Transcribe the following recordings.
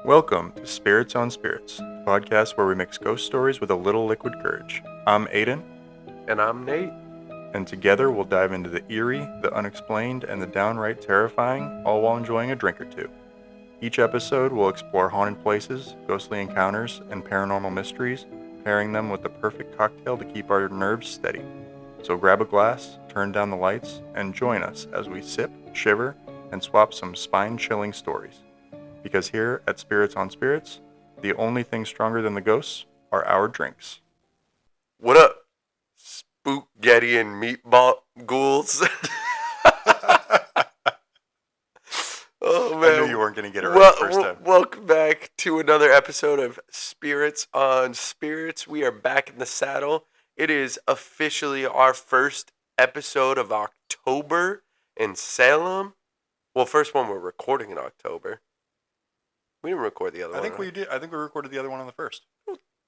Welcome to Spirits on Spirits, the podcast where we mix ghost stories with a little liquid courage. I'm Aiden, And I'm Nate. and together we'll dive into the eerie, the unexplained, and the downright terrifying, all while enjoying a drink or two. Each episode will explore haunted places, ghostly encounters, and paranormal mysteries, pairing them with the perfect cocktail to keep our nerves steady. So grab a glass, turn down the lights, and join us as we sip, shiver, and swap some spine-chilling stories. Because here at Spirits on Spirits, the only thing stronger than the ghosts are our drinks. What up, Spookgetti and meatball ghouls? Oh man, I knew you weren't going to get it right the first time. Welcome back to another episode of Spirits on Spirits. We are back in the saddle. It is officially our first episode of October in Salem. Well, first one we're recording in October. We didn't record the other one. I think we did. I think we recorded the other one on the first.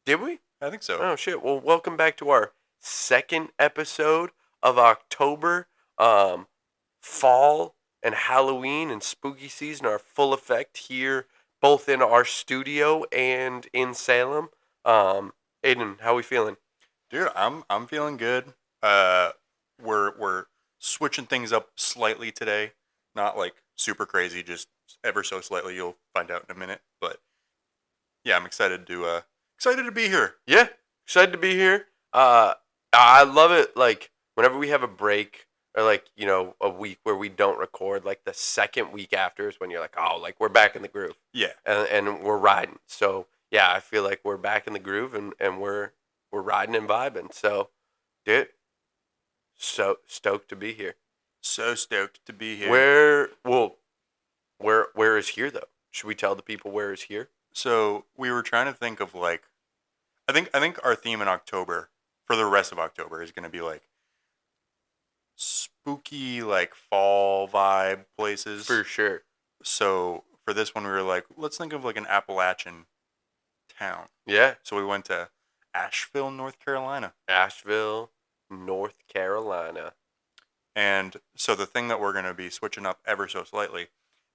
Did we? I think so. Oh shit! Well, welcome back to our second episode of October. Fall and Halloween and spooky season are full effect here, both in our studio and in Salem. Aiden, how we feeling? Dude, I'm feeling good. We're switching things up slightly today. Not like super crazy, just ever so slightly. You'll find out in a minute. But yeah, I'm excited to be here. Yeah, excited to be here. I love it. Like whenever we have a break or like a week where we don't record, like the second week after is when you're like, oh, like we're back in the groove. Yeah, and we're riding. So yeah, I feel like we're back in the groove and we're riding and vibing. So, dude, so stoked to be here. so stoked to be here. Where is here though? Should we tell the people where is here? So we were trying to think of like, I think our theme in October for the rest of October is going to be like spooky, like fall vibe places. For sure. So for this one, we were like, let's think of like an Appalachian town. Yeah. So we went to Asheville, North Carolina. Asheville, North Carolina. And so the thing that we're going to be switching up ever so slightly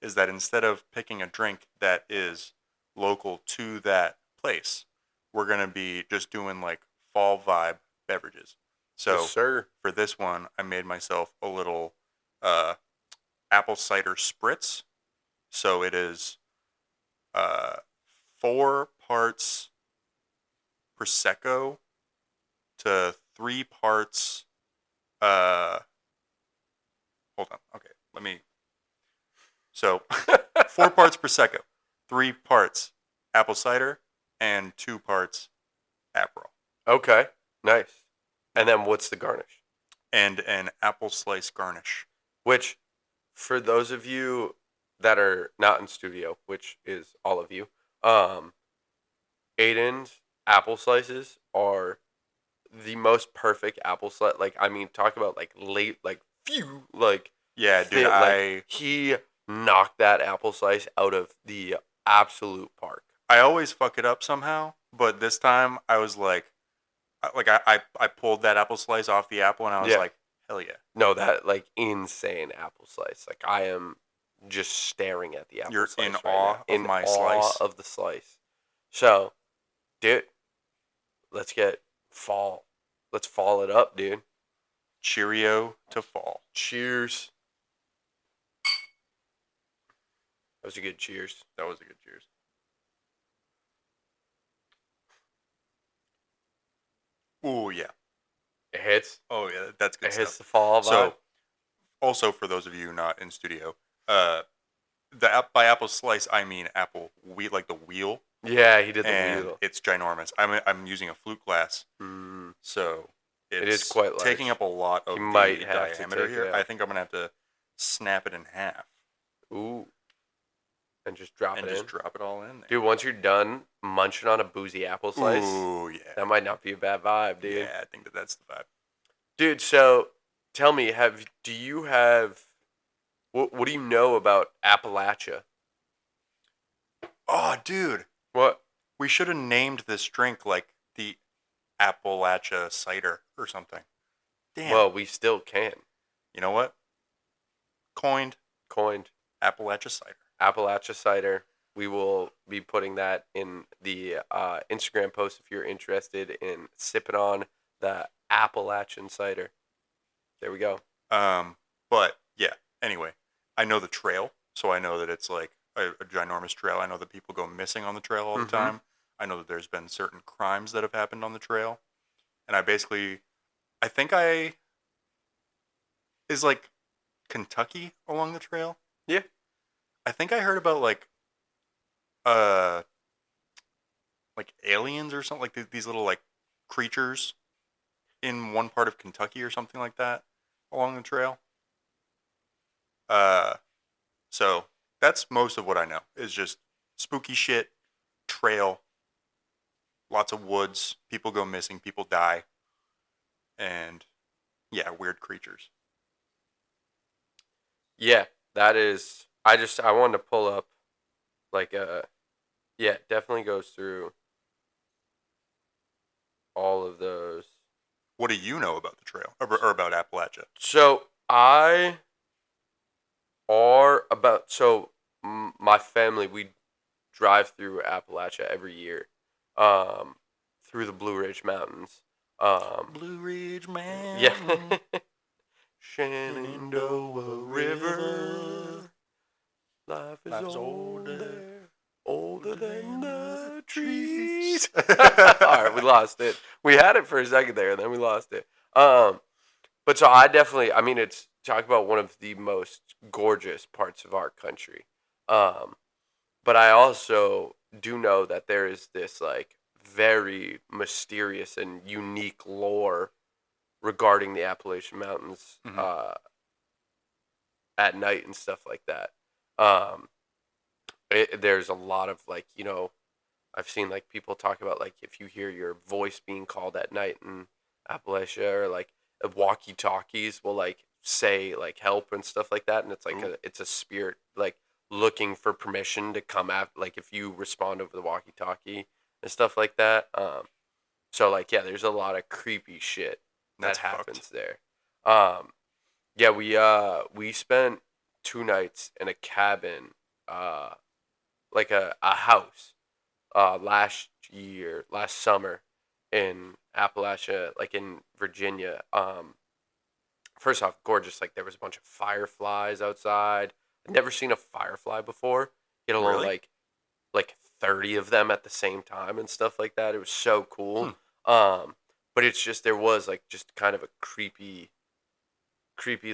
is that instead of picking a drink that is local to that place, we're going to be just doing like fall vibe beverages. So Yes, sir. for this one, I made myself a little Apple Cider Spritz. So it is 4 parts Prosecco to 3 parts hold on. Okay, let me. So, 4 parts Prosecco, 3 parts apple cider, and 2 parts Aperol. Okay. Nice. And then what's the garnish? And an apple slice garnish. Which, for those of you that are not in studio, which is all of you, Aiden's apple slices are the most perfect apple slice. Like, I mean, talk about like late, like phew, like Yeah, dude, thin, like, he knocked that apple slice out of the absolute park. I always fuck it up somehow, but this time I was like I pulled that apple slice off the apple and I was like, hell yeah. No, that like insane apple slice. Like I am just staring at the apple You're slice in right awe now. of my awe slice? of the slice. So, dude, let's get fall. Let's fall it up, dude. Cheerio to fall. Cheers. That was a good cheers. That was a good cheers. Ooh, yeah. It hits. Oh, yeah, that's good It stuff. hits the fall vibe. So, also for those of you not in studio, by apple slice I mean apple wheat, like the wheel. Yeah, he did the and wheel. It's ginormous. I'm using a flute glass, so It is quite large. taking up a lot of You the might have to diameter take it here. out. I think I'm gonna have to snap it in half Ooh. And just drop and it just in. drop it all in there. Dude, once you're done munching on a boozy apple slice, Ooh, yeah. that might not be a bad vibe, dude. Yeah, I think that's the vibe. Dude, so tell me, do you have what do you know about Appalachia? Oh, dude, What? we should have named this drink like the Appalachia cider or something. Damn. Well, we still can. You know what? Coined Coined Appalachia cider. Appalachia cider. we will be putting that in the Instagram post if you're interested in sipping on the Appalachian cider. There we go. But yeah. Anyway, I know the trail, so I know that it's like a ginormous trail. I know that people go missing on the trail all the time. I know that there's been certain crimes that have happened on the trail, and I think is like Kentucky along the trail. Yeah. I think I heard about uh like aliens or something, like these little like creatures in one part of Kentucky or something like that along the trail. So that's most of what I know is just spooky shit, trail, lots of woods, people go missing, people die, and yeah, weird creatures. Yeah, that is. I wanted to pull up like yeah, it definitely goes through all of those. What do you know about the trail or about Appalachia? So my family, we drive through Appalachia every year, through the Blue Ridge Mountains. Blue Ridge Yeah. Mountain. Shenandoah River, life is Life's older than the trees. All right, we lost it. We had it for a second there, and then we lost it. But so I mean, it's talk about one of the most gorgeous parts of our country. But I also do know that there is this like very mysterious and unique lore regarding the Appalachian Mountains at night and stuff like that. There's a lot of like, I've seen like people talk about like if you hear your voice being called at night in Appalachia, or like walkie talkies will like say like help and stuff like that, and it's like it's a spirit like looking for permission to come at, like if you respond over the walkie talkie and stuff like that. So like yeah, there's a lot of creepy shit that happens there. Yeah, we spent 2 nights in a cabin, like a house, last summer in Appalachia, like in Virginia. First off, gorgeous. Like there was a bunch of fireflies outside. I'd never seen a firefly before. Get alone Really? like 30 of them at the same time and stuff like that. It was so cool. But it's just there was like just kind of a creepy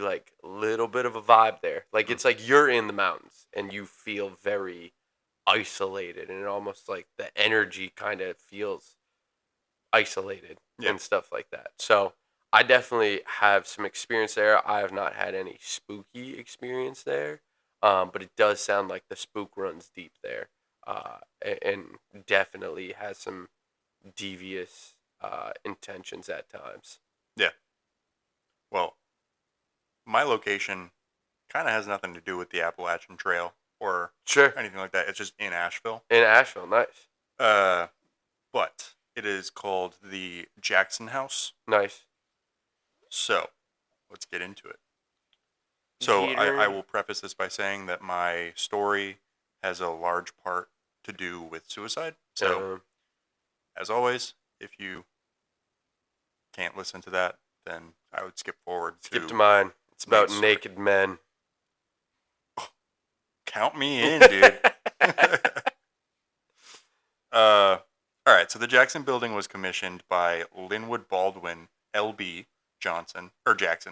like little bit of a vibe there. Like it's like you're in the mountains and you feel very isolated, and it almost like the energy kind of feels isolated and stuff like that. So I definitely have some experience there. I have not had any spooky experience there, but it does sound like the spook runs deep there, and definitely has some devious intentions at times. Yeah. Well, my location kind of has nothing to do with the Appalachian Trail or anything like that. It's just in Asheville. In Asheville, nice. But it is called the Jackson House. Nice. So, let's get into it. So, I will preface this by saying that my story has a large part to do with suicide. So, as always, if you can't listen to that, then I would skip forward Skip to mine. It's about naked men. Count me in, dude. All right, so the Jackson Building was commissioned by Linwood Baldwin, L.B. Jackson,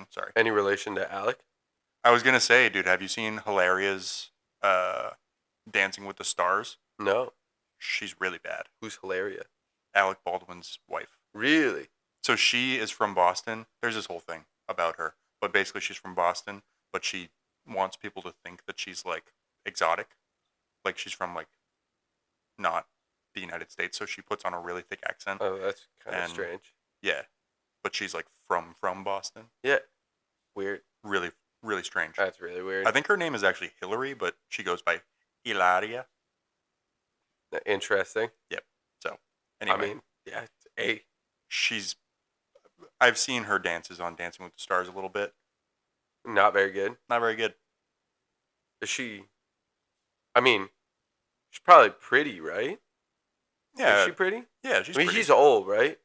sorry. Any relation to Alec? I was going to say, dude, have you seen Hilaria's Dancing with the Stars? No. She's really bad. Who's Hilaria? Alec Baldwin's wife. Really? So she is from Boston. There's this whole thing about her. But basically she's from Boston, but she wants people to think that she's like exotic. Like she's from like not the United States, so she puts on a really thick accent. Oh, that's kind of strange. Yeah. But she's like from Boston. Yeah. Weird. Really, really strange. That's really weird. I think her name is actually Hillary, but she goes by Hilaria. Interesting. Yep. So, anyway. I mean, yeah, I've seen her dances on Dancing with the Stars a little bit. Not very good. Not very good. Is she? I mean, She's probably pretty, right? Is Yeah, she pretty? yeah, she's I mean, pretty. he's old, right?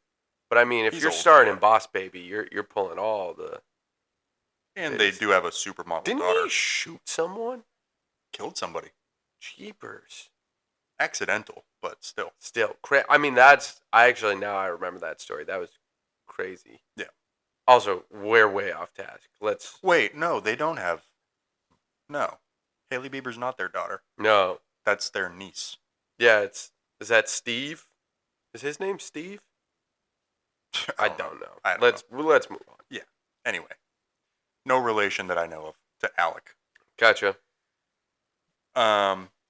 But I mean, if He's you're old, starring yeah. in Boss Baby, you're pulling all the. And they titties. do have a supermodel Didn't daughter. he shoot someone? Killed somebody. Jeepers. Accidental, but still. Still, I mean, that's. I actually now I remember that story. That was crazy. Yeah. Also, we're way off task. Let's. Wait, no, they don't have. No. Haley Bieber's not their daughter. No. That's their niece. Yeah, it's. Is that Steve? Is his name Steve? I don't know. Let's move on. Yeah. Anyway. No relation that I know of to Alec. Gotcha.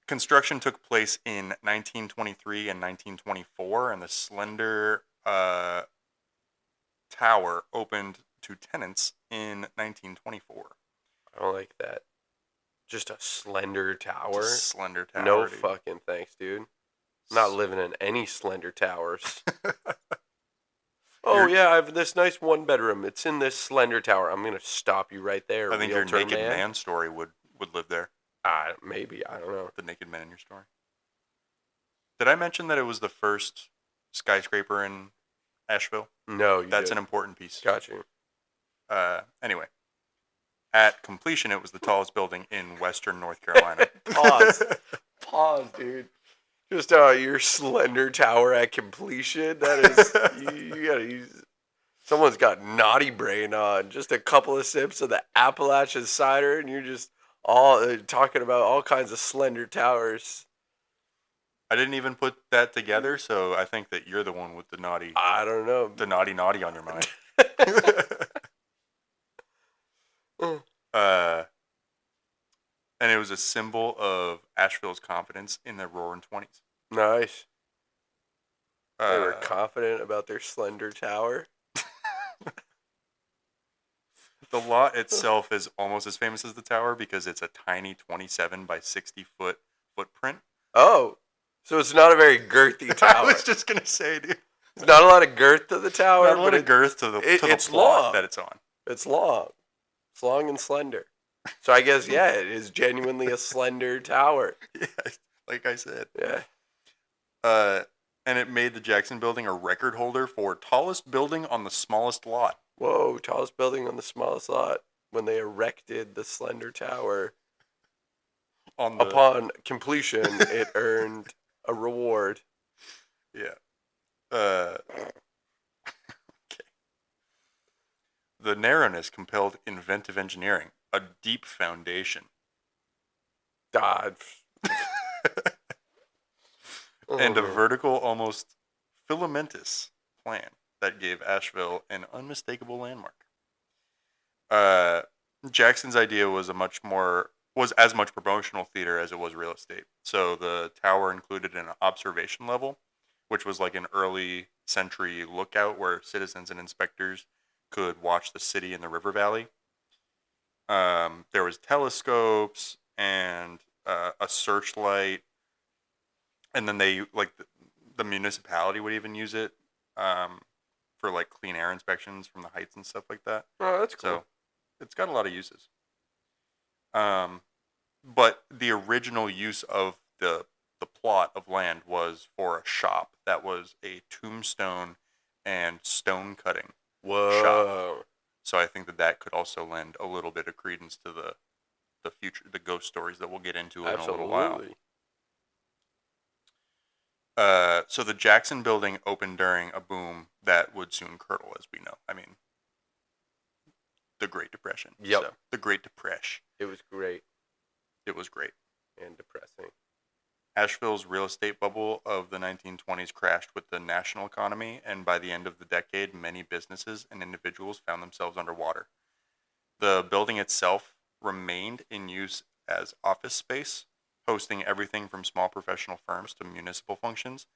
Construction took place in 1923 and 1924, and the slender tower opened to tenants in 1924. I don't like that. Just a slender tower. Just slender tower. No dude. fucking thanks, dude. I'm not living in any slender towers. Oh yeah, I have this nice one bedroom. It's in this slender tower. I'm gonna stop you right there. I think your naked man story would live there. Maybe, I don't know. The naked man in your story. Did I mention that it was the first skyscraper in Asheville? No, That's an important piece. Got you. Anyway, at completion, it was the tallest building in Western North Carolina. Pause, dude. Just your slender tower at completion. That is, you gotta use. Someone's got naughty brain on. Just a couple of sips of the Appalachian cider, and you're just all talking about all kinds of slender towers. I didn't even put that together, so I think that you're the one with the naughty. I don't know. The naughty on your mind. And it was a symbol of Asheville's confidence in the Roaring '20s. Nice. They were confident about their slender tower. The lot itself is almost as famous as the tower because it's a tiny 27 by 60 foot footprint. Oh, so it's not a very girthy tower. I was just gonna say, dude. There's not a lot of girth to the tower. Not a lot of girth to the it's plot long. that it's on. It's long. It's long and slender. So I guess, yeah, it is genuinely a slender tower. Yeah, like I said. Yeah. And it made the Jackson Building a record holder for tallest building on the smallest lot. Whoa, tallest building on the smallest lot. When they erected the slender tower, upon completion, it earned a reward. Yeah. Okay. The narrowness compelled inventive engineering, a deep foundation. God. And a vertical, almost filamentous plan that gave Asheville an unmistakable landmark. Jackson's idea was as much promotional theater as it was real estate. So the tower included an observation level, which was like an early century lookout where citizens and inspectors could watch the city in the river valley. There was telescopes and a searchlight, and then they the municipality would even use it for like clean air inspections from the heights and stuff like that. Oh, that's cool. So it's got a lot of uses. But the original use of the plot of land was for a shop that was a tombstone and stone cutting shop. So I think that could also lend a little bit of credence to the future, the ghost stories that we'll get into in a little while. So the Jackson Building opened during a boom that would soon curdle, as we know. I mean, the Great Depression. Yep. So, the Great Depression. It was great. It was great. And depressing. Asheville's real estate bubble of the 1920s crashed with the national economy, and by the end of the decade, many businesses and individuals found themselves underwater. The building itself remained in use as office space, hosting everything from small professional firms to municipal functions.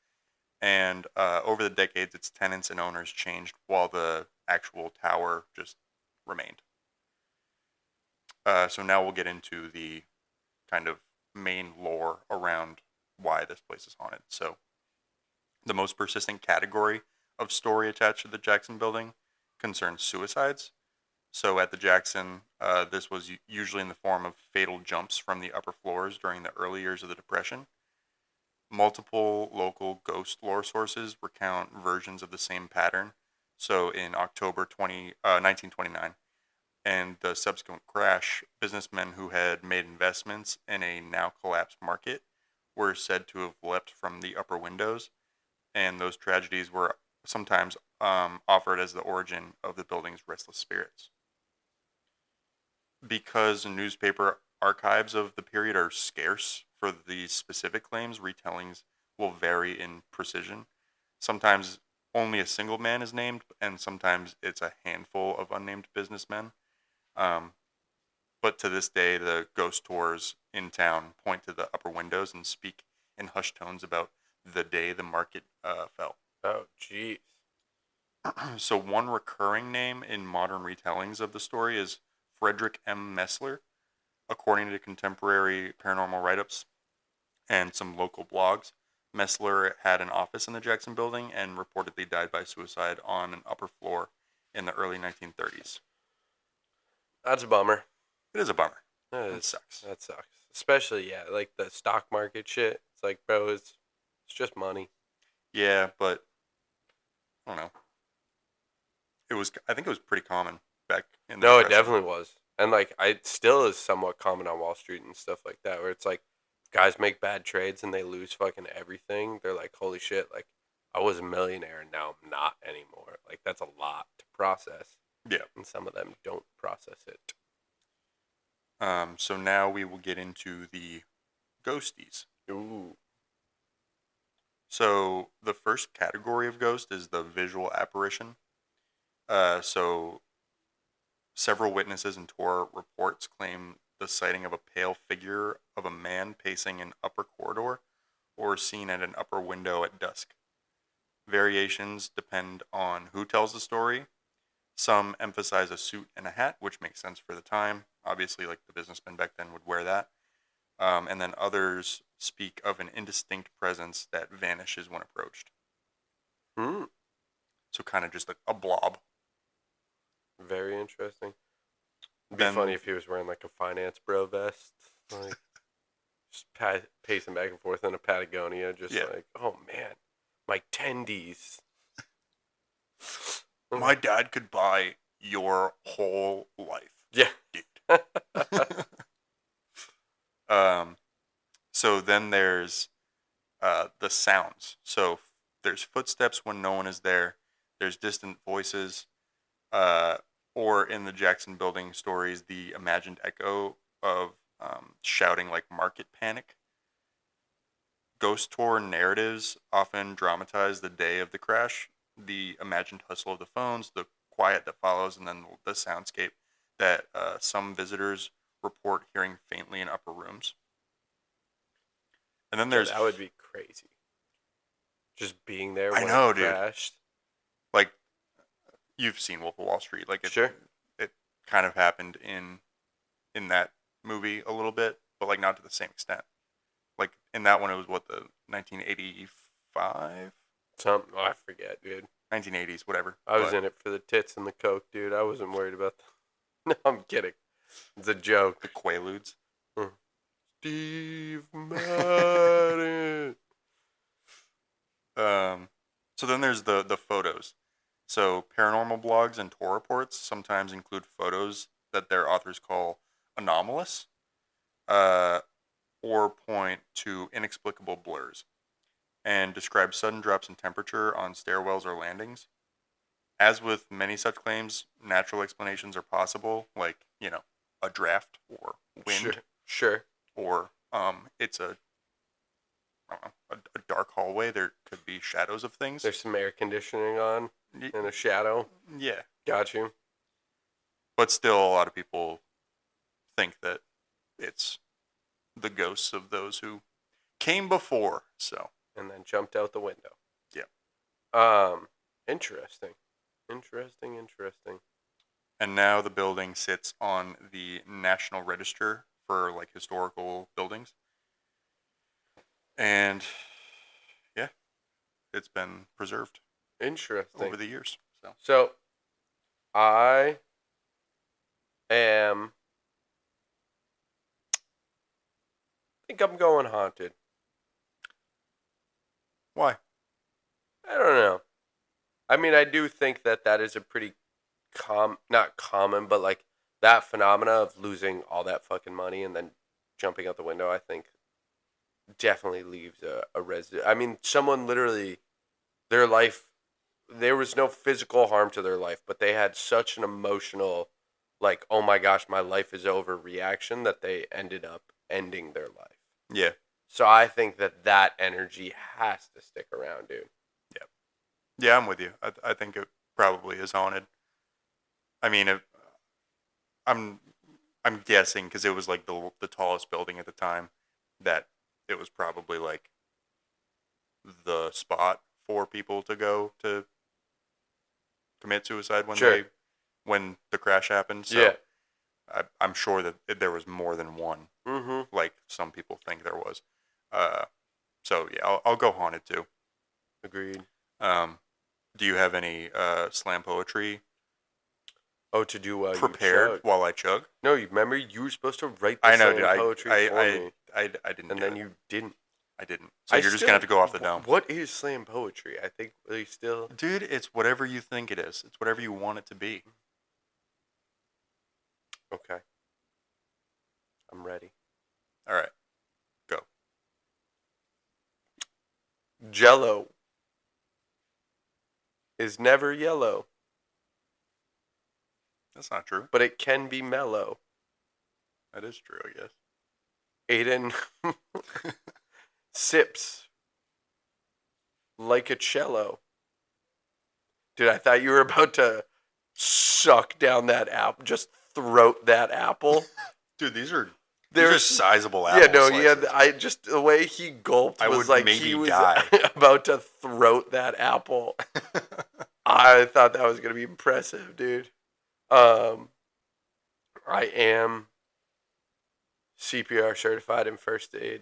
And over the decades, its tenants and owners changed while the actual tower just remained. So now we'll get into the kind of main lore around why this place is haunted. So the most persistent category of story attached to the Jackson Building concerns suicides. So at the Jackson, this was usually in the form of fatal jumps from the upper floors during the early years of the Depression. Multiple local ghost lore sources recount versions of the same pattern. So in October 1929, and the subsequent crash, businessmen who had made investments in a now collapsed market were said to have leapt from the upper windows, and those tragedies were sometimes offered as the origin of the building's restless spirits. Because newspaper archives of the period are scarce for these specific claims, retellings will vary in precision. Sometimes only a single man is named, and sometimes it's a handful of unnamed businessmen. Um, but to this day, the ghost tours in town point to the upper windows and speak in hushed tones about the day the market fell. Oh, jeez. So one recurring name in modern retellings of the story is Frederick M. Messler, according to contemporary paranormal write-ups and some local blogs. Messler had an office in the Jackson building and reportedly died by suicide on an upper floor in the early 1930s. That's a bummer. It is a bummer. That It sucks. That sucks. Especially, yeah, like the stock market shit. It's like, bro, it's just money. Yeah, but I don't know. I think it was pretty common back in the No, it Depression. definitely was. And like, it still is somewhat common on Wall Street and stuff like that, where it's like, guys make bad trades and they lose fucking everything. They're like, holy shit, like, I was a millionaire and now I'm not anymore. Like, that's a lot to process. Yeah. And some of them don't process it. So now we will get into the ghosties. Ooh. So the first category of ghost is the visual apparition. So several witnesses and tour reports claim the sighting of a pale figure of a man pacing an upper corridor or seen at an upper window at dusk. Variations depend on who tells the story. Some emphasize a suit and a hat, which makes sense for the time. Obviously, like the businessmen back then would wear that. And then others speak of an indistinct presence that vanishes when approached. Hmm. So kind of just a blob. Very interesting. It'd be Then- funny if he was wearing like a finance bro vest, like just pacing back and forth in a Patagonia, just Yeah. like, oh man, my tendies. My dad could buy your whole life, Yeah. dude. So then there's the sounds. So there's footsteps when no one is there. There's distant voices, or in the Jackson Building stories, the imagined echo of shouting like market panic. Ghost tour narratives often dramatize the day of the crash, the imagined hustle of the phones, the quiet that follows, and then the soundscape that some visitors report hearing faintly in upper rooms. And then there's that would be crazy. Just being there when I know, it dude. crashed. Like you've seen Wolf of Wall Street, like Sure. It kind of happened in that movie a little bit, but like not to the same extent. Like in that one, it was what, the 1985, Something, I forget, dude. 1980s, whatever. I was in it for the tits and the coke, dude. I wasn't worried about No, I'm kidding. It's a joke. The Quaaludes. Steve Madden. So then there's the photos. So paranormal blogs and tour reports sometimes include photos that their authors call anomalous, or point to inexplicable blurs, and describe sudden drops in temperature on stairwells or landings. As with many such claims, natural explanations are possible, like, a draft or wind, Sure. or it's I don't know, a dark hallway. There could be shadows of things. There's some air conditioning on and a shadow. Yeah, Got you. but still, a lot of people think that it's the ghosts of those who came before. So And then jumped out the window. yeah. Interesting. And now the building sits on the National Register for like historical buildings. And yeah, it's been preserved Interesting. over the years. So, I think I'm going haunted. I don't know. I mean, I do think that is a pretty not common, but like that phenomena of losing all that fucking money and then jumping out the window, I think definitely leaves a residue. I mean, someone literally, their life, there was no physical harm to their life, but they had such an emotional, like, oh my gosh, my life is over reaction that they ended up ending their life. Yeah. So I think that energy has to stick around, dude. Yeah. Yeah, I'm with you. I think it probably is haunted. I mean, I'm guessing because it was like the tallest building at the time that it was probably like the spot for people to go to commit suicide Sure. when the crash happened. So Yeah. I'm sure that there was more than one, Mm-hmm. like some people think there was. So yeah, I'll go haunted too. Agreed. Do you have any slam poetry Oh, to do while prepared you chug. while I chug? No, you remember you were supposed to write the I know, slam dude. poetry for me, I didn't and do then it. you didn't. I didn't. So you're just gonna have to go off the dome. What is slam poetry? I think they still. Dude, it's whatever you think it is. It's whatever you want it to be. Okay. I'm ready. All right, go. Jello is never yellow, That's not true. but it can be mellow. That is true, I guess. Aiden sips like a cello. Dude, I thought you were about to suck down that apple, just throat that apple. Dude, these are They're sizable apple yeah, no, slices. yeah. I just the way he gulped I was would like maybe he was die. about to throat that apple. I thought that was gonna be impressive, dude. I am CPR certified in first aid.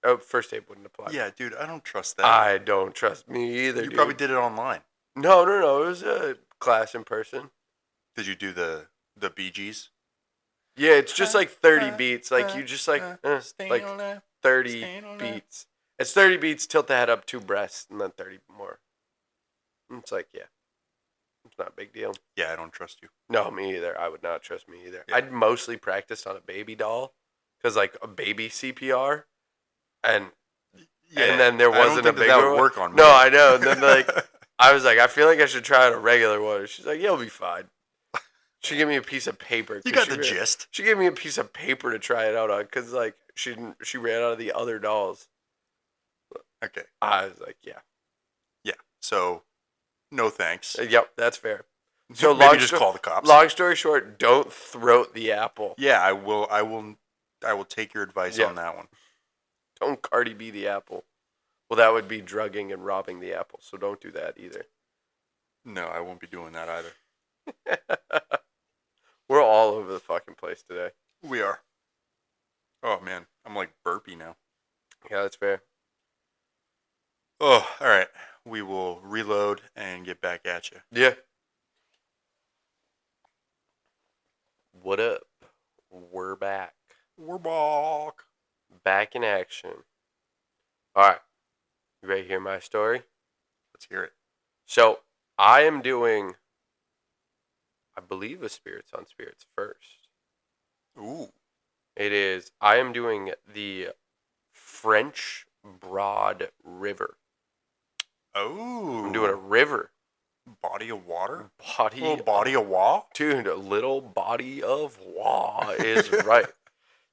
Oh, first aid wouldn't apply. Yeah, dude, I don't trust that. I don't trust me either. You dude. probably did it online. No. It was a class in person. Did you do the Bee Gees? Yeah, it's just like 30 beats. Like you just like 30 beats. It's 30 beats, tilt the head up 2 breaths, and then 30 more. It's like, yeah. It's not a big deal. Yeah, I don't trust you. No, me either. I would not trust me either. Yeah. I'd mostly practiced on a baby doll. Because, like, a baby CPR. And then there wasn't a bigger that would one. work on me. No, I know. And then, like, I was like, I feel like I should try out a regular one. She's like, you'll be fine. She gave me a piece of paper. You got the gist. She gave me a piece of paper to try it out on because, like, she ran out of the other dolls. Okay. I was like, yeah. Yeah. So, no thanks. Yep, that's fair. So maybe just call the cops. Long story short, don't throat the apple. Yeah, I will take your advice on that one. Don't Cardi B the apple. Well, that would be drugging and robbing the apple, so don't do that either. No, I won't be doing that either. We're all over the fucking place today. We are. Oh, man. I'm like burpy now. Yeah, that's fair. Oh, all right. We will reload and get back at you. Yeah. What up? We're back. We're back. Back in action. All right. You ready to hear my story? Let's hear it. So, I am doing, I believe, a Spirits on Spirits first. Ooh. I am doing the French Broad River. Oh. I'm doing a river. Body of water? Body A little body of water? Dude, a little body of water is right.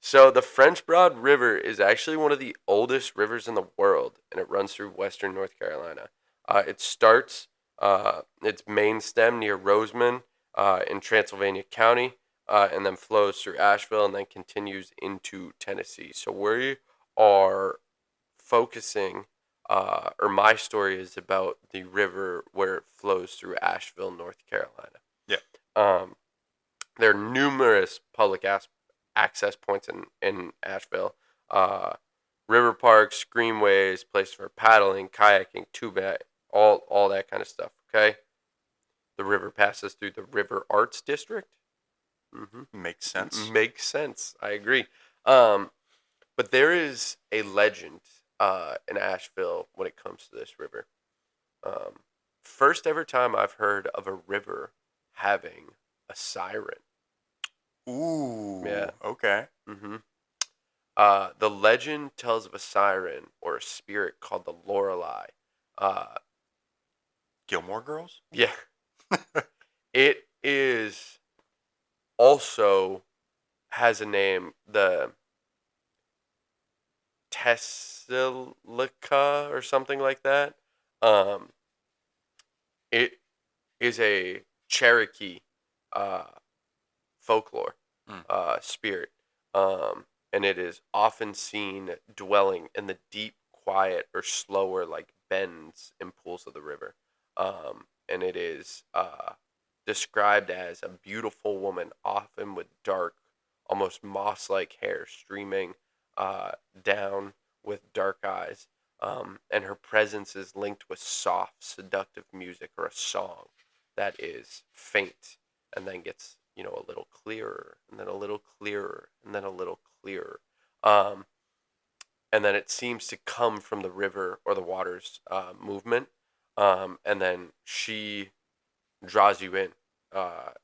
So the French Broad River is actually one of the oldest rivers in the world, and it runs through western North Carolina. It starts its main stem near Roseman in Transylvania County, and then flows through Asheville and then continues into Tennessee. So we are focusing, or my story is about the river where it flows through Asheville, North Carolina. Yeah. There are numerous public access points in Asheville. River parks, greenways, places for paddling, kayaking, tuba, all that kind of stuff, okay? The river passes through the River Arts District. Mm-hmm. Makes sense. Makes sense. I agree. But there is a legend in Asheville when it comes to this river. First ever time I've heard of a river having a siren. Ooh. Yeah. Okay. Mm-hmm. The legend tells of a siren or a spirit called the Lorelei. Uh, Gilmore Girls? yeah. It is also has a name, the Tessilica or something like that. Um, it is a Cherokee uh, folklore Mm. spirit, and it is often seen dwelling in the deep, quiet, or slower, like bends and pools of the river. And it is described as a beautiful woman, often with dark, almost moss-like hair streaming uh, down with dark eyes. And her presence is linked with soft, seductive music or a song that is faint and then gets a little clearer and then a little clearer and then a little clearer. Um, and then it seems to come from the river or the water's movement. And then she draws you in,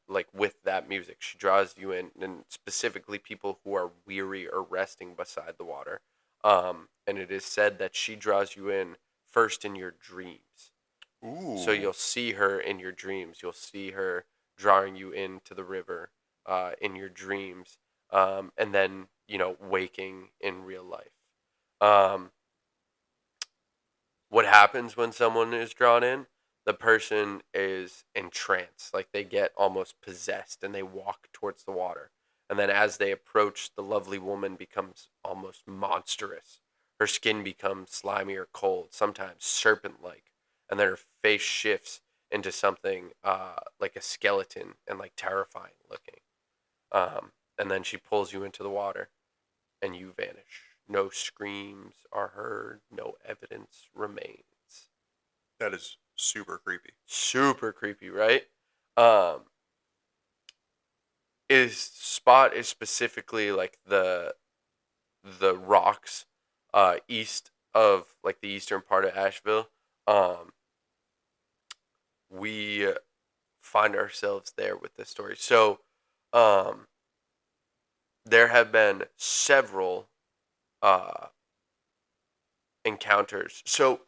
like with that music. She draws you in, and specifically people who are weary or resting beside the water. And it is said that she draws you in first in your dreams. Ooh. So you'll see her in your dreams. You'll see her drawing you into the river in your dreams, and then waking in real life. Um, what happens when someone is drawn in? The person is entranced, like they get almost possessed, and they walk towards the water. And then as they approach, the lovely woman becomes almost monstrous. Her skin becomes slimy or cold, sometimes serpent-like, and then her face shifts into something like a skeleton and like terrifying looking. And then she pulls you into the water, and you vanish. No screams are heard. No evidence remains. That is super creepy. Super creepy, right? Um, is spot is specifically like the rocks east of like the eastern part of Asheville. Um, we find ourselves there with this story. So, um, there have been several uh encounters. So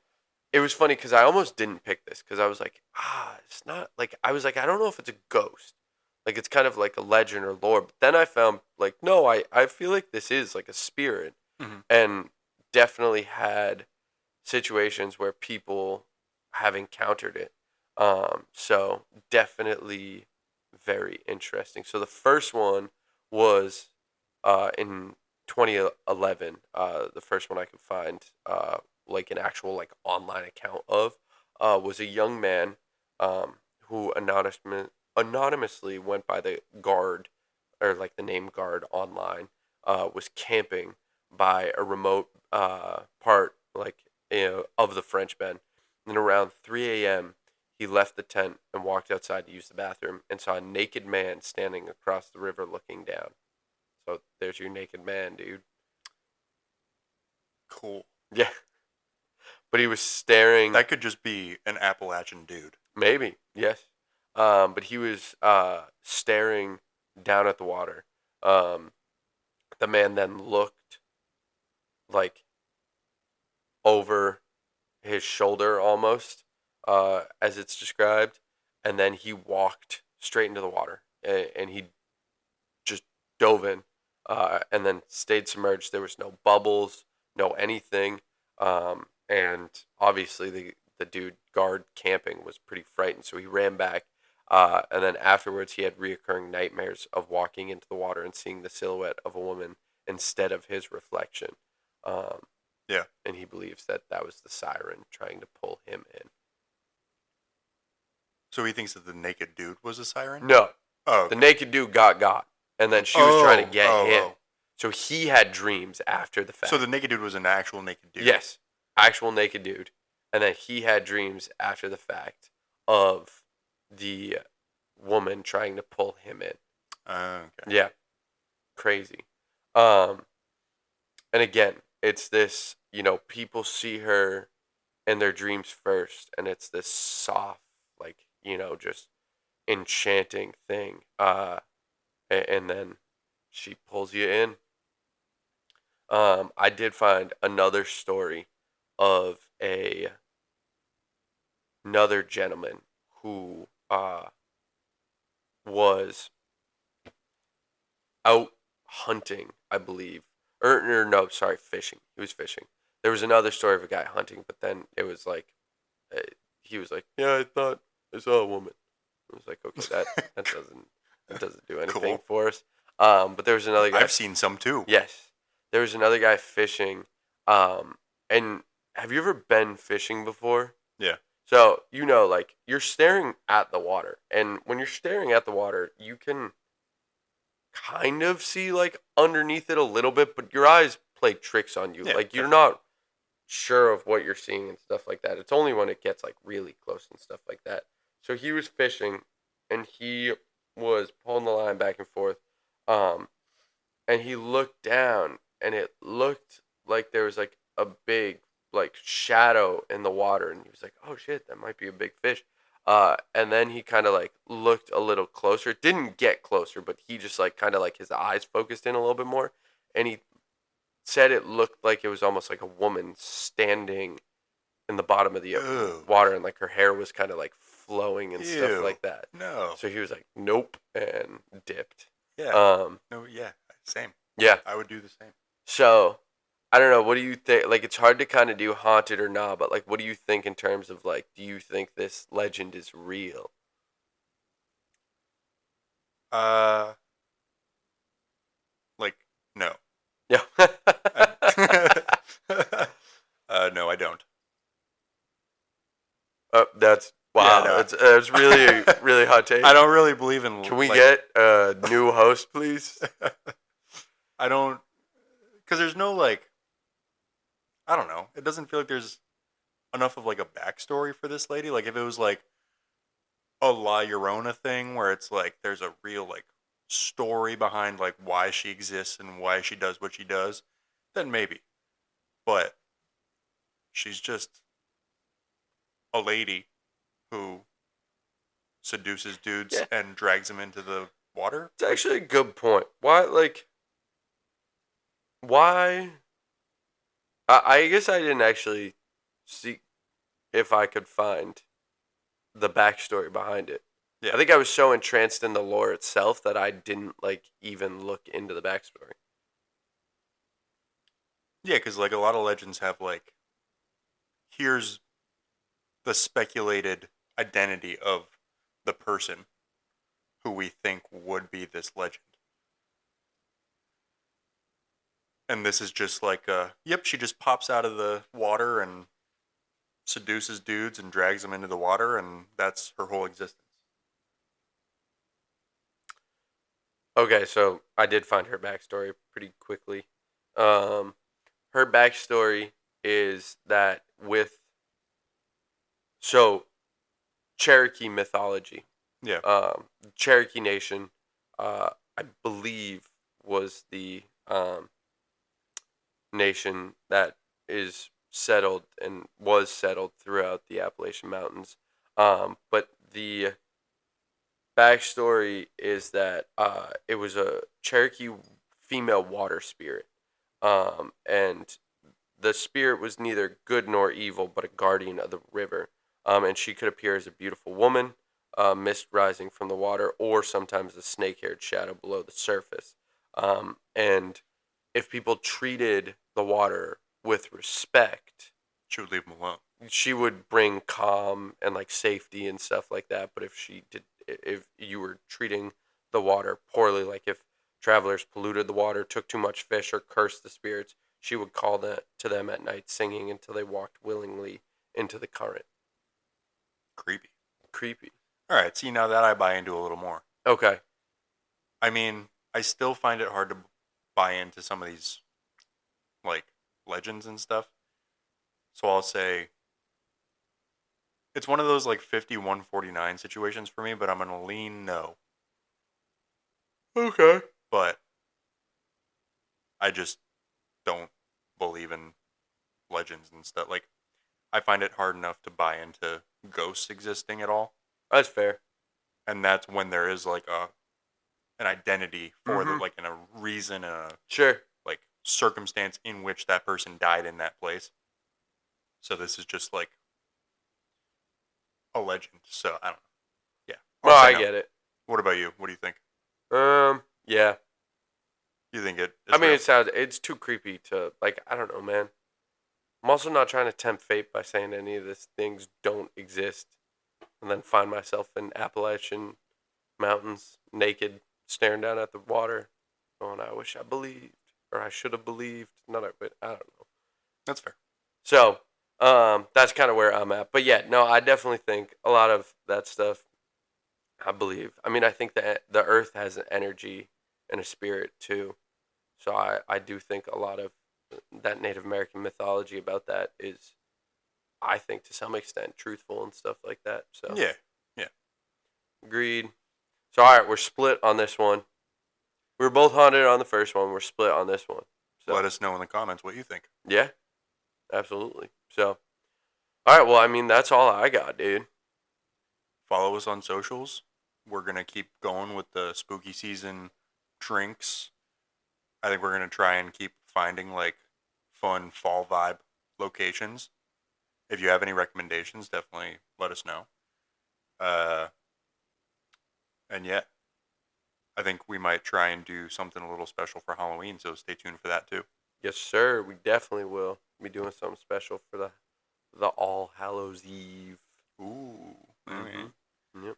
it was funny because I almost didn't pick this because I was like, it's not like I was like, I don't know if it's a ghost. Like it's kind of like a legend or lore. But then I found like, no, I feel like this is like a spirit, Mm-hmm. and definitely had situations where people have encountered it. So definitely very interesting. So the first one was in 2011. The first one I could find, like an actual like online account of, was a young man who anonymously went by the guard or like the name guard online. Was camping by a remote part like of the French Bend. And around 3 a.m., he left the tent and walked outside to use the bathroom and saw a naked man standing across the river looking down. So there's your naked man, dude. Cool. Yeah. But he was staring. That could just be an Appalachian dude. Maybe, yes. But he was staring down at the water. Um, the man then looked like over his shoulder almost, as it's described, and then he walked straight into the water, and he just dove in, and then stayed submerged. There was no bubbles, no anything, and obviously the dude guard camping was pretty frightened, so he ran back. And then afterwards, he had reoccurring nightmares of walking into the water and seeing the silhouette of a woman instead of his reflection. Um, Yeah. and he believes that that was the siren trying to pull him in. So he thinks that the naked dude was a siren? No, Oh, the okay. naked dude got, and then she was trying to get him. Oh. So he had dreams after the fact. So the naked dude was an actual naked dude? Yes, actual naked dude, and then he had dreams after the fact of the woman trying to pull him in. Okay. Yeah, crazy. And again, it's this. People see her in their dreams first, and it's this soft, like, just enchanting thing. And then she pulls you in. I did find another story of another gentleman who was out hunting, I believe. Or no, sorry, fishing. He was fishing. There was another story of a guy hunting, but then it was like, uh, he was like, "Yeah, I thought I saw a woman." I was like, "Okay, that doesn't do anything Cool. for us." But there was another guy. I've seen some too. Yes, there was another guy fishing. And have you ever been fishing before? Yeah. So, like, you're staring at the water, and when you're staring at the water, you can kind of see, like, underneath it a little bit, but your eyes play tricks on you. Yeah, Like, you're definitely. not sure of what you're seeing and stuff like that. It's only when it gets, like, really close and stuff like that. So he was fishing, and he was pulling the line back and forth, um, and he looked down, and it looked like there was, like, a big, like, shadow in the water, and he was like, "Oh shit, that might be a big fish." And then he kind of, like, looked a little closer. Didn't get closer, but he just, like, kind of, like, his eyes focused in a little bit more, and he said it looked like it was almost like a woman standing in the bottom of the Ugh. water, and, like, her hair was kind of, like, flowing and stuff Ew. like that. No. So he was like, "Nope," and dipped. Yeah. Um, No. Yeah. Same. yeah. I would do the same. So, I don't know. What do you think? Like, it's hard to kind of do haunted or not, but, like, what do you think in terms of, like, do you think this legend is real? Uh, like no. Yeah. No, I don't. That's Yeah, wow. no. That's really really hot take. I don't really believe in. Can we like, get a new host, please? I don't, because there's no like. I don't know. It doesn't feel like there's enough of like a backstory for this lady. Like if it was like a La Llorona thing where it's like there's a real like story behind like why she exists and why she does what she does, then maybe. But she's just a lady who seduces dudes Yeah, and drags them into the water. it's actually a good point. Why, like, why? I guess I didn't actually see if I could find the backstory behind it. Yeah. I think I was so entranced in the lore itself that I didn't, like, even look into the backstory. Yeah, because like a lot of legends have like, here's the speculated identity of the person who we think would be this legend. And this is just like yep, she just pops out of the water and seduces dudes and drags them into the water, and that's her whole existence. Okay, so I did find her backstory pretty quickly. Um, Her backstory is that with so Cherokee mythology, Yeah. Cherokee Nation, I believe, was the nation that is settled and was settled throughout the Appalachian Mountains. But the backstory is that it was a Cherokee female water spirit, and the spirit was neither good nor evil, but a guardian of the river. And she could appear as a beautiful woman, mist rising from the water, or sometimes a snake-haired shadow below the surface. And if people treated the water with respect, She would leave them alone. she would bring calm and, like, safety and stuff like that. But if you were treating the water poorly, like if travelers polluted the water, took too much fish, or cursed the spirits, she would call to them at night, singing until they walked willingly into the current. Creepy. Creepy. All right, see, now that I buy into a little more. Okay. I mean, I still find it hard to buy into some of these, like, legends and stuff. So I'll say it's one of those, like, 51-49 situations for me, but I'm going to lean no. Okay. But I just don't believe in legends and stuff. Like, I find it hard enough to buy into ghosts existing at all. That's fair. And that's when there is like an identity for the Mhm. like and a reason and a Sure. like circumstance in which that person died in that place. So this is just like a legend. So I don't know. Yeah. No, I'll say I no. get it. What about you? What do you think? Yeah. You think it I is mean, real? it's too creepy to, like, I don't know, man. I'm also not trying to tempt fate by saying any of these things don't exist and then find myself in Appalachian mountains, naked, staring down at the water, going, I wish I believed, or I should have believed. But I don't know. That's fair. So, that's kind of where I'm at. But yeah, no, I definitely think a lot of that stuff, I believe. I mean, I think that the earth has an energy and a spirit too. So I do think a lot of that Native American mythology about that is, I think, to some extent truthful and stuff like that. So Yeah. Yeah. agreed. So all right, we're split on this one. We were both haunted on the first one. We're split on this one. So Let us know in the comments what you think. yeah, absolutely. So all right, well, I mean, that's all I got, dude. Follow us on socials. We're going to keep going with the spooky season drinks. I think we're going to try and keep finding like fun fall vibe locations. If you have any recommendations, definitely let us know. And yeah, I think we might try and do something a little special for Halloween, so stay tuned for that too. Yes, sir. We definitely will be doing something special for the All Hallows Eve. Ooh. Okay. Mm-hmm. Yep.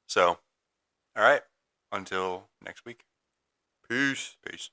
So, all right. Until next week. Peace. Peace.